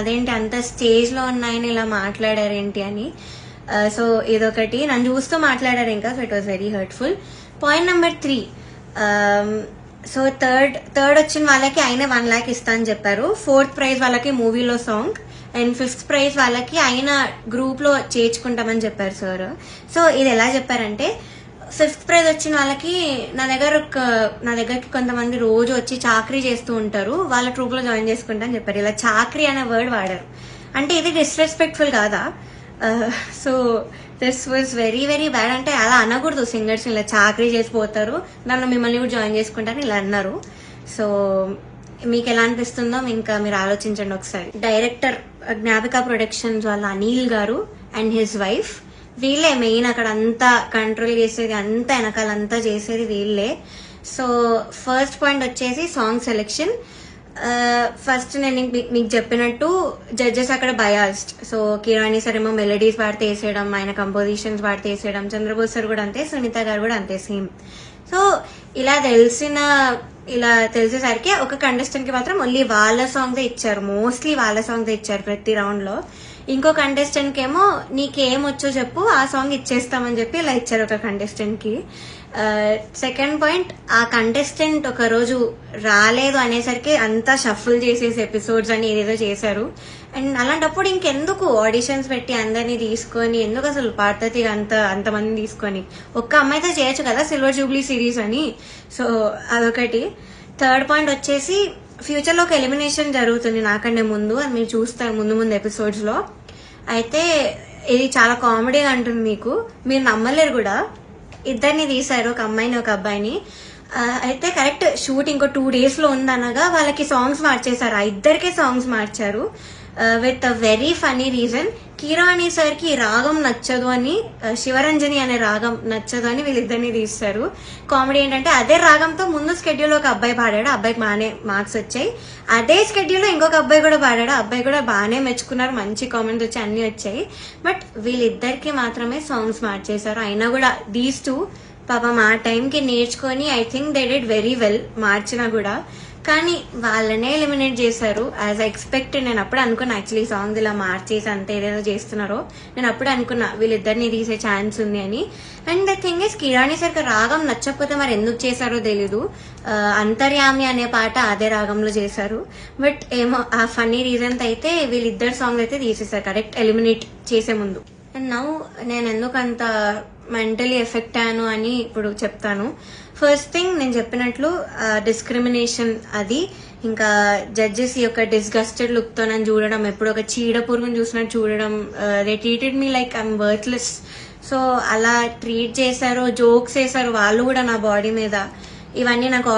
అదేంటి అంత స్టేజ్ లో ఉన్నాయని ఇలా మాట్లాడారేంటి అని. సో ఇదొకటి, నన్ను చూస్తూ మాట్లాడారు ఇంకా. So it was very hurtful. Point number 3, so third వచ్చిన వాళ్ళకి ఆయన 1 lakh ఇస్తా అని చెప్పారు. 4th ప్రైజ్ వాళ్ళకి మూవీలో సాంగ్, అండ్ 5th ప్రైజ్ వాళ్ళకి ఆయన గ్రూప్ లో చేర్చుకుంటామని చెప్పారు సార్. సో ఇది ఎలా చెప్పారంటే, 5th ప్రైజ్ వచ్చిన వాళ్ళకి నా దగ్గరకి కొంతమంది రోజు వచ్చి చాకరీ చేస్తూ ఉంటారు, వాళ్ళ ట్రూప్ లో జాయిన్ చేసుకుంటా అని చెప్పారు. ఇలా చాకరీ అనే వర్డ్ వాడారు. అంటే ఇది డిస్రెస్పెక్ట్ఫుల్ కాదా? So this was very very bad. అంటే అలా అనకూడదు సింగర్స్, ఇలా చాకరీ చేసిపోతారు, నన్ను మిమ్మల్ని కూడా జాయిన్ చేసుకుంటారని ఇలా అన్నారు. సో మీకు ఎలా అనిపిస్తుందో ఇంకా మీరు ఆలోచించండి ఒకసారి. డైరెక్టర్ జ్ఞాపిక ప్రొడక్షన్స్ వాళ్ళ అనిల్ గారు అండ్ హిజ్ వైఫ్, వీళ్ళే మెయిన్ అక్కడ అంతా కంట్రోల్ చేసేది, అంతా వెనకాలంతా చేసేది వీళ్ళే. సో ఫస్ట్ పాయింట్ వచ్చేసి సాంగ్ సెలెక్షన్. ఫస్ట్ నేను మీకు చెప్పినట్టు జడ్జెస్ అక్కడ బయాస్డ్. సో కిరాణి సార్ ఏమో మెలడీస్ వాడితే వేసేయడం, ఆయన కంపోజిషన్స్ వాడితే వేసేయడం, చంద్రబోస్ సార్ కూడా అంతే, సునీత గారు కూడా అంతే సేమ్. సో ఇలా తెలిసేసరికి ఒక కంటెస్టెంట్ కి మాత్రం ఓన్లీ వాళ్ళ సాంగ్స్ ఇచ్చారు, మోస్ట్లీ వాళ్ళ సాంగ్స్ ఇచ్చారు ప్రతి రౌండ్ లో. ఇంకో కంటెస్టెంట్ కి ఏమో నీకేమొచ్చో చెప్పు, ఆ సాంగ్ ఇచ్చేస్తామని చెప్పి ఇలా ఇచ్చారు ఒక కంటెస్టెంట్ కి. సెకండ్ పాయింట్, ఆ కంటెస్టెంట్ ఒక రోజు రాలేదు అనేసరికి అంతా షఫుల్ చేసేసి ఎపిసోడ్స్ అని ఏదేదో చేశారు. అండ్ అలాంటప్పుడు ఇంకెందుకు ఆడిషన్స్ పెట్టి అందరినీ తీసుకొని, ఎందుకు అసలు పాడతీ అంతమందిని తీసుకొని ఒక్క అమ్మాయితో చేయొచ్చు కదా సిల్వర్ జూబ్లీ సిరీస్ అని. సో అదొకటి. థర్డ్ పాయింట్ వచ్చేసి, ఫ్యూచర్ లో ఒక ఎలిమినేషన్ జరుగుతుంది నాకంటే ముందు, అది మీరు చూస్తారు ముందు ఎపిసోడ్స్ లో. అయితే ఇది చాలా కామెడీగా ఉంటుంది, మీరు నమ్మలేరు కూడా. ఇద్దరిని తీశారు, ఒక అమ్మాయిని ఒక అబ్బాయిని. అయితే కరెక్ట్ షూట్ ఇంకో 2 days లో ఉందనగా వాళ్ళకి సాంగ్స్ మార్చేశారు, ఆ ఇద్దరికే సాంగ్స్ మార్చారు with a very funny reason. కిరాణి సార్ కి రాగం నచ్చదు అని, శివరంజని అనే రాగం నచ్చదు అని వీళ్ళిద్దరిని తీస్తారు. కామెడీ ఏంటంటే అదే రాగంతో ముందు స్కెడ్యూల్ ఒక అబ్బాయి పాడాడు, అబ్బాయికి బాగానే మార్క్స్ వచ్చాయి. అదే స్కెడ్యూల్ లో ఇంకొక అబ్బాయి కూడా పాడాడు, అబ్బాయి కూడా బాగానే మెచ్చుకున్నారు, మంచి కామెంట్స్ వచ్చి అన్ని వచ్చాయి. బట్ వీళ్ళిద్దరికి మాత్రమే సాంగ్స్ మార్చేశారు. అయినా కూడా దీస్ 2 పాపం ఆ టైంకి నేర్చుకొని I think they did very well మార్చినా కూడా. కానీ వాళ్ళనే ఎలిమినేట్ చేశారు యాజ్ ఎక్స్పెక్టెడ్. నేను అప్పుడు అనుకున్నా, యాక్చువల్లీ సాంగ్స్ ఇలా మార్చేసి అంతే ఏదేదో చేస్తున్నారో, నేను అప్పుడు అనుకున్నా వీళ్ళిద్దరిని తీసే ఛాన్స్ ఉంది అని. And the thing is, కిరాణి sir రాగం నచ్చకపోతే మరి ఎందుకు చేశారో తెలీదు. అంతర్యామి అనే పాట అదే రాగంలో చేశారు. బట్ ఏమో ఆ ఫన్నీ రీజన్ అయితే వీళ్ళిద్దరు సాంగ్స్ అయితే తీసేశారు కరెక్ట్ ఎలిమినేట్ చేసే ముందు. అండ్ నౌ నేను ఎందుకు అంత మెంటలీ ఎఫెక్ట్ అయ్యాను అని ఇప్పుడు చెప్తాను. ఫస్ట్ థింగ్, నేను చెప్పినట్లు డిస్క్రిమినేషన్ అది, ఇంకా జడ్జెస్ యొక్క డిస్గస్టెడ్ లుక్ తో నన్ను చూడడం, ఎప్పుడు ఒక చీడ పురుగుని చూసినట్టు చూడడం. They treated me like I'm worthless. So అలా ట్రీట్ చేశారు, జోక్స్ వేశారు వాళ్ళు కూడా నా బాడీ మీద. ఇవన్నీ నాకు